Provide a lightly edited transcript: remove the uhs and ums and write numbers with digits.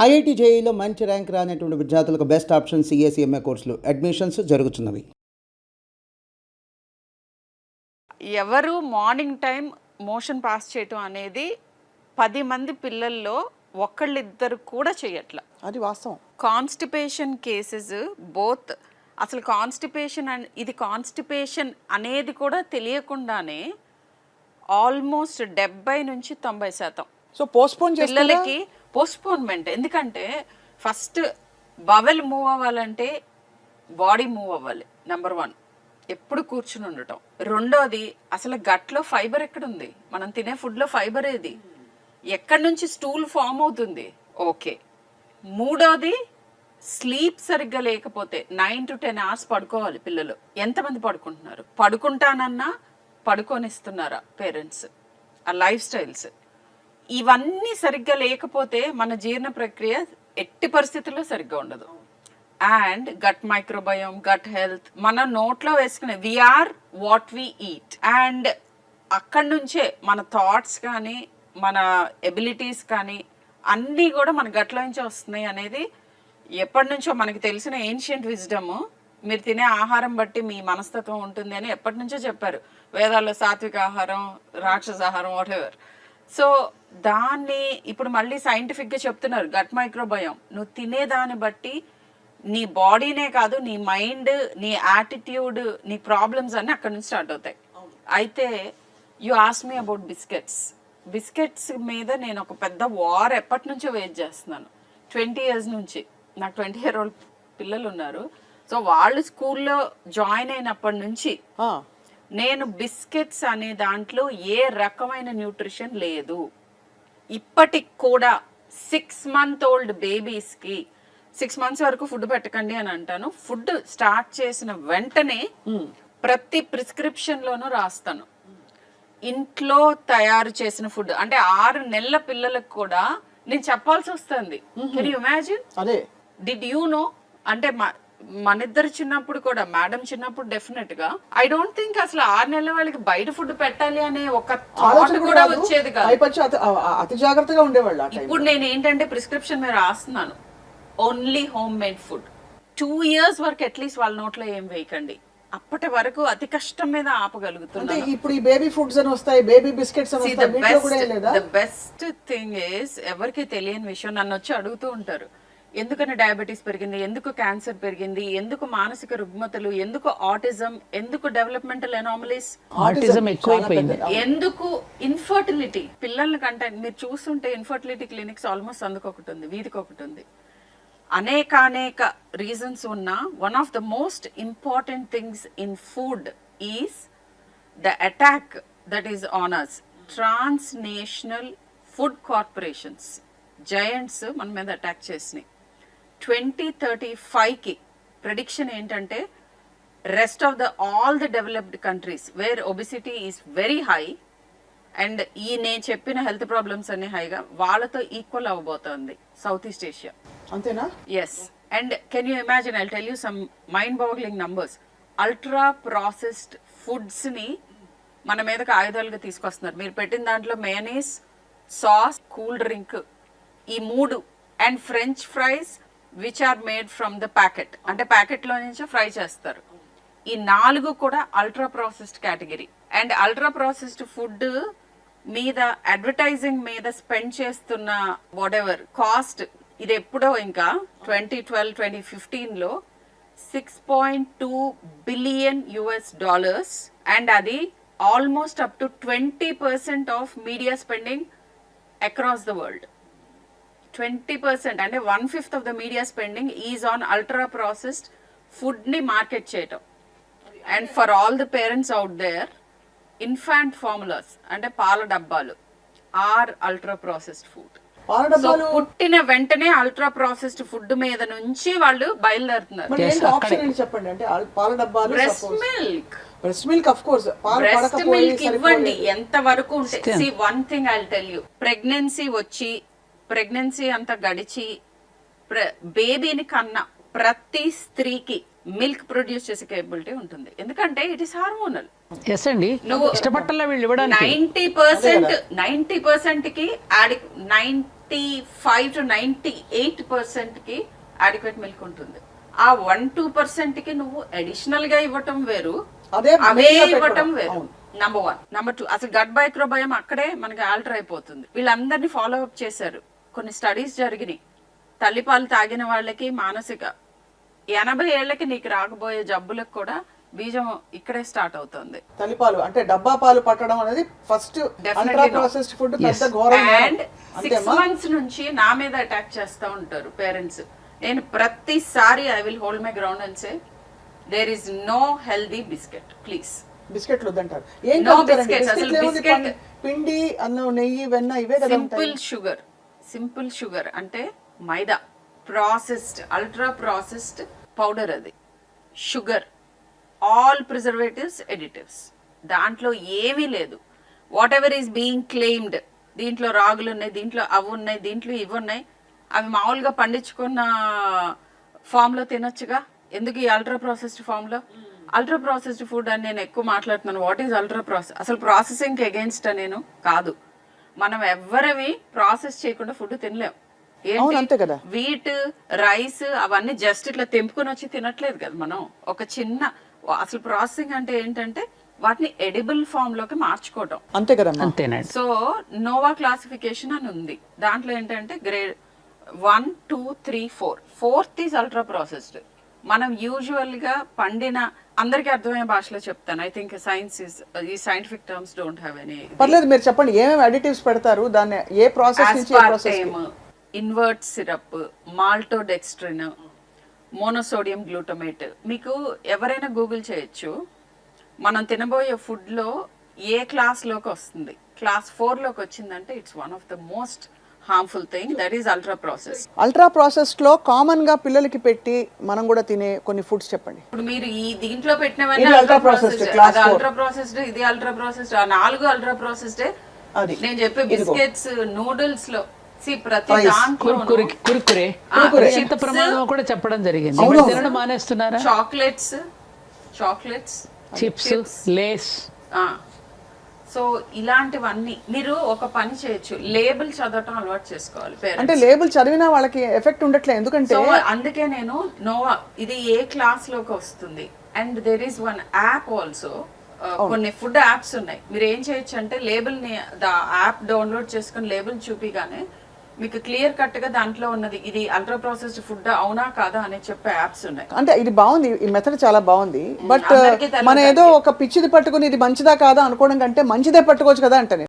IIT జేఈలో మంచి rank రానటువంటి విద్యార్థులకు బెస్ట్ ఆప్షన్ సిఎస్ఈఎంఏ కోర్సులు అడ్మిషన్స్ జరుగుతున్నవి. ఎవరు మార్నింగ్ టైం మోషన్ పాస్ చేయటం అనేది 10 మంది పిల్లల్లో ఒకళ్ళిద్దరు కూడా చేయట్లా. అది వాస్తవం. కాన్స్టిపేషన్ కేసెస్ బోత్, అసలు కాన్స్టిపేషన్ ఇది కాన్స్టిపేషన్ అనేది కూడా తెలియకుండానే ఆల్మోస్ట్ 70 నుంచి 90% సో పోస్ట్పోన్ పిల్లలకి పోస్ట్పోన్మెంట్. ఎందుకంటే ఫస్ట్ బవెల్ మూవ్ అవ్వాలంటే బాడీ మూవ్ అవ్వాలి, నెంబర్ 1. ఎప్పుడు కూర్చుని ఉండటం. రెండోది అసలు గట్లో ఫైబర్ ఎక్కడుంది, మనం తినే ఫుడ్లో ఫైబర్ ఏది, ఎక్కడి నుంచి స్టూల్ ఫామ్ అవుతుంది, ఓకే. మూడోది స్లీప్ సరిగ్గా లేకపోతే 9 to 10 hours పడుకోవాలి పిల్లలు. ఎంతమంది పడుకుంటున్నారు? పడుకుంటానన్నా పడుకొనిస్తున్నారా పేరెంట్స్? ఆ లైఫ్ స్టైల్స్ ఇవన్నీ సరిగ్గా లేకపోతే మన జీర్ణ ప్రక్రియ ఎట్టి పరిస్థితుల్లో సరిగ్గా ఉండదు. And gut microbiome, gut health మన నోట్లో వేసుకునే we are what we eat. And అక్కడి నుంచే మన థాట్స్ కానీ మన ఎబిలిటీస్ కానీ అన్నీ కూడా మన గట్లో నుంచే వస్తున్నాయి అనేది ఎప్పటి నుంచో మనకి తెలిసిన ఏన్షియంట్ విజ్డమ్. మీరు తినే ఆహారం బట్టి మీ మనస్తత్వం ఉంటుంది అని ఎప్పటి నుంచో చెప్పారు వేదాల్లో. సాత్విక ఆహారం, రాక్షస ఆహారం, వాట్ ఎవర్. సో దాన్ని ఇప్పుడు మళ్ళీ సైంటిఫిక్గా చెప్తున్నారు. గట్ మైక్రోబయోమ్ నువ్వు తినేదాన్ని బట్టి నీ బాడీనే కాదు, నీ మైండ్, నీ యాటిట్యూడ్, నీ ప్రాబ్లమ్స్ అన్నీ అక్కడ నుంచి స్టార్ట్ అవుతాయి. అయితే you ask me about biscuits మీద నేను ఒక పెద్ద వార్ ఎప్పటి నుంచో వెయిట్ చేస్తున్నాను. 20 years నుంచి. నాకు 20-year-old పిల్లలు ఉన్నారు. సో వాళ్ళు స్కూల్లో జాయిన్ అయినప్పటి నుంచి నేను బిస్కెట్స్ అనే దాంట్లో ఏ రకమైన న్యూట్రిషన్ లేదు. ఇప్పటికి కూడా 6 month old బేబీస్కి 6 months వరకు ఫుడ్ పెట్టకండి అని అంటాను. ఫుడ్ స్టార్ట్ చేసిన వెంటనే ప్రతి ప్రిస్క్రిప్షన్లోనూ రాస్తాను ఇంట్లో తయారు చేసిన ఫుడ్. అంటే 6 నెలల పిల్లలకు కూడా నేను చెప్పాల్సి వస్తుంది. Can you imagine? Did you know? అంటే మనిద్దరు చిన్నప్పుడు కూడా, మేడం చిన్నప్పుడు డెఫినెట్ గా ఐ డోంట్ థింక్ అసలు 6 నెలల వాళ్ళకి బయట ఫుడ్ పెట్టాలి అనే ఒక థాట్ కూడా వచ్చేది కాదు. అతి జాగ్రత్తగా ఉండేవాళ్ళు. ఇప్పుడు నేను ఏంటంటే ప్రిస్క్రిప్షన్ మీద రాస్తున్నాను only home made food. 2 years వరకు అట్లీస్ట్ వాళ్ళ నోట్లో ఏం వేయకండి. అప్పటి వరకు అతి కష్టం మీద ఆపగలుగుతున్నాను. ఇప్పుడు ఈ బేబీ ఫుడ్స్ అని వస్తాయి, బేబీ బిస్కెట్స్ అని వస్తాయి. ద బెస్ట్ థింగ్ ఇస్, ఎవరికి తెలియని విషయం నన్ను వచ్చి అడుగుతూ ఉంటారు, ఎందుకని డయాబెటీస్ పెరిగింది, ఎందుకు క్యాన్సర్ పెరిగింది, ఎందుకు మానసిక రుగ్మతలు, ఎందుకు ఆటిజం, ఎందుకు డెవలప్మెంటల్ ఎనామలీస్, ఎందుకు ఇన్ఫర్టిలిటీ. పిల్లల కంటే మీరు చూస్తుంటే ఇన్ఫర్టిలిటీ క్లినిక్స్ ఆల్మోస్ట్ అందుకొకటి ఉంది, వీధికి ఒకటి ఉంది. అనేక రీజన్స్ ఉన్నా one of the most important things in food is the attack that is on us. Transnational food corporations, giants మన మీద అటాక్ చేసినాయి. 2035కి ప్రెడిక్షన్ ఏంటంటే rest of all the developed countries where obesity is very high and నేను చెప్పిన health problems అన్ని హైగా వాళ్ళతో ఈక్వల్ అవ్వబోతోంది సౌత్ ఈస్ట్ ఏషియా. అంతేనా? Yes. And can you imagine, I tell you some mind boggling numbers. Ultra processed foods ని మన మీదకి ఆయుధాలుగా తీసుకొస్తున్నారు. మీరు పెట్టిన దాంట్లో మేయనీస్, సాస్, కూల్ డ్రింక్, ఈ 3 and French fries which are made from the packet, అంటే ప్యాకెట్ లో నుంచి ఫ్రై చేస్తారు. ఈ 4 కూడా ultra processed category. And ultra processed food మీద అడ్వర్టైజింగ్ మీద స్పెండ్ చేస్తున్న వాట్ ఎవర్ కాస్ట్, ఇది ఎప్పుడో ఇంకా 2012-2015లో $6.2 billion అండ్ అది almost up to 20% of media spending across the world. 20% అంటే 1/5 of the media spending is on ultra processed food ని మార్కెట్ చేయటం. And for all the parents out there, infant formulas అంటే పాల డబ్బాలు ఆర్ అల్ట్రా ప్రాసెస్డ్ ఫుడ్. పుట్టిన వెంటనే ultra processed food మీద నుంచి వాళ్ళు బయలుదేరుతున్నారు. Breast milk of course, breast milk ఇవ్వండి ఎంత వరకు ఉంటే. See one thing I will tell you, pregnancy అంతా గడిచి బేబీని కన్నా ప్రతి స్త్రీకి మిల్క్ ప్రొడ్యూస్ చేసే కేపబిలిటీ ఉంటుంది. ఎందుకంటే ఇట్ ఈస్ హార్మోనల్. నువ్వు 90% కి 90 95 to 98%కి adequate మిల్క్ ఉంటుంది. ఆ 1-2%కి నువ్వు అడిషనల్ గా ఇవ్వటం వేరు, అదే అవే మెయిన్గా ఇవ్వటం పెట్టడం. వేరు. నంబర్ 1. నంబర్ 2, అసలు గట్ మైక్రోబయోమ్ అక్కడే మనకి ఆల్టర్ అయిపోతుంది. వీళ్ళందరినీ ఫాలో అప్ చేశారు, కొన్ని స్టడీస్ జరిగినాయి. తల్లిపాలు తాగిన వాళ్ళకి మానసిక 80 ఏళ్లకి నీకు రాకపోయే జబ్బులకు కూడా బీజం ఇక్కడే స్టార్ట్ అవుతుంది. తల్లిపాలు అంటే డబ్బా పాలు పట్టడం అనేది ఫస్ట్ అల్ట్రా ప్రాసెస్డ్ ఫుడ్ పెద్ద ఘోరం. అండ్ 6 months నుంచి నా మీద అటాక్ చేస్తూ ఉంటారు పేరెంట్స్. నేను ప్రతిసారి I will hold my ground and say there is no healthy biscuit, please. బిస్కెట్లు వద్దంటారు. ఏం No కలుపుతారండి? biscuits, అసలు బిస్కెట్లు ఏముంది? బిస్కెట్ పిండి, అన్నం, నెయ్యి, వెన్న ఇవే కదా ఉంటాయి. సింపుల్ షుగర్ అంటే మైదా, ప్రాసెస్డ్ అల్ట్రా ప్రాసెస్డ్ పౌడర్, అది షుగర్, ఆల్ ప్రిజర్వేటివ్స్, ఎడిటివ్స్, దాంట్లో ఏమీ లేదు. What ever is being claimed, దీంట్లో రాగులు ఉన్నాయి, దీంట్లో అవి ఉన్నాయి, దీంట్లో ఇవి ఉన్నాయి, అవి మామూలుగా పండించుకున్న ఫామ్లో తినొచ్చుగా, ఎందుకు ఈ అల్ట్రా ప్రాసెస్డ్ ఫామ్లో? అల్ట్రా ప్రాసెస్డ్ ఫుడ్ అని నేను ఎక్కువ మాట్లాడుతున్నాను. What is ultra process? అసలు ప్రాసెసింగ్ అగేన్స్ట్ నేను కాదు. మనం ఎవ్వరవి ప్రాసెస్ చేయకుండా ఫుడ్ తినలేం. అంతే కదా. వీట్, రైస్ అవన్నీ జస్ట్ ఇట్లా తెంపుకొని వచ్చి తినట్లేదు కదా మనం. ఒక చిన్న అసలు ప్రాసెసింగ్ అంటే ఏంటంటే వాటిని ఎడిబుల్ ఫామ్ లోకి మార్చుకోవటం, అంతే కదా. అంతేనండి. సో నోవా క్లాసిఫికేషన్ అని ఉంది. దాంట్లో ఏంటంటే grade 1, 2, 3, 4. 4th is ultra processed. మనం యూజువల్ గా పండిన, అందరికి అర్థమయ్యే భాషలో చెప్తాను. ఐ థింక్ సైన్స్ ఇస్, ఈ scientific terms don't have any. పర్లేదు, మీరు చెప్పండి ఏమేమి అడిటివ్స్ పెడతారు, దాన్ని ఏ ప్రాసెస్ నుంచి ఏ process? Invert syrup, maltodextrin, monosodium glutamate. మీకు ఎవరైనా గూగుల్ చేయొచ్చు. మనం తినబోయే ఫుడ్ లో ఏ క్లాస్ లోకి వస్తుంది, క్లాస్ 4 లోకి వచ్చిందంటే it's one of the most harmful thing, that is ultra process. Ultra process లో కామన్ గా పిల్లలకి పెట్టి మనం కూడా తినే కొన్ని ఫుడ్స్ చెప్పండి. ఇప్పుడు మీరు ఈ దీంట్లో పెట్టినవన్నీ ఇది ultra ultra processed, processed, class అది 4. అల్ట్రా ప్రాసెస్డ్, ఇది అల్ట్రా ప్రాసెస్డ్, ఆ 4 అల్ట్రా ప్రాసెస్డ్. అది నేను చెప్పే బిస్కెట్స్, నూడిల్స్ లో ప్రతి కుర్కురే దాంట్లో ఎంత ప్రమాదం కూడా చెప్పడం జరిగింది. అవును. తినడం మానేస్తున్నారా? Chocolates, chips, Lay's. సో ఇలాంటివన్నీ మీరు ఒక పని చేయొచ్చు, లేబుల్ చదవటం అలవాటు చేసుకోవాలి అంటే పేరెంట్స్. లేబుల్ చదివినా వాళ్ళకి ఎఫెక్ట్ ఉండట్లేదు, ఎందుకంటే సో అందుకే నేను నోవా ఇది ఏ క్లాస్ లోకి వస్తుంది. And there is one app also, కొన్ని ఫుడ్ యాప్స్ ఉన్నాయి. మీరు ఏం చేయొచ్చు అంటే లేబుల్ ని, యాప్ డౌన్లోడ్ చేసుకుని లేబుల్ చూపిగానే మీకు క్లియర్ కట్ గా దాంట్లో ఉన్నది ఇది అల్ట్రా ప్రాసెస్డ్ ఫుడ్ అవునా కాదా అని చెప్పే యాప్స్ ఉన్నాయి. అంటే ఇది బాగుంది, ఈ మెథడ్ చాలా బాగుంది. బట్ అందరికీ తెలియదు. మన ఏదో ఒక పిచ్చిది పట్టుకుని ఇది మంచిదా కాదా అనుకోవడం కంటే మంచిదే పట్టుకోవచ్చు కదా అంటే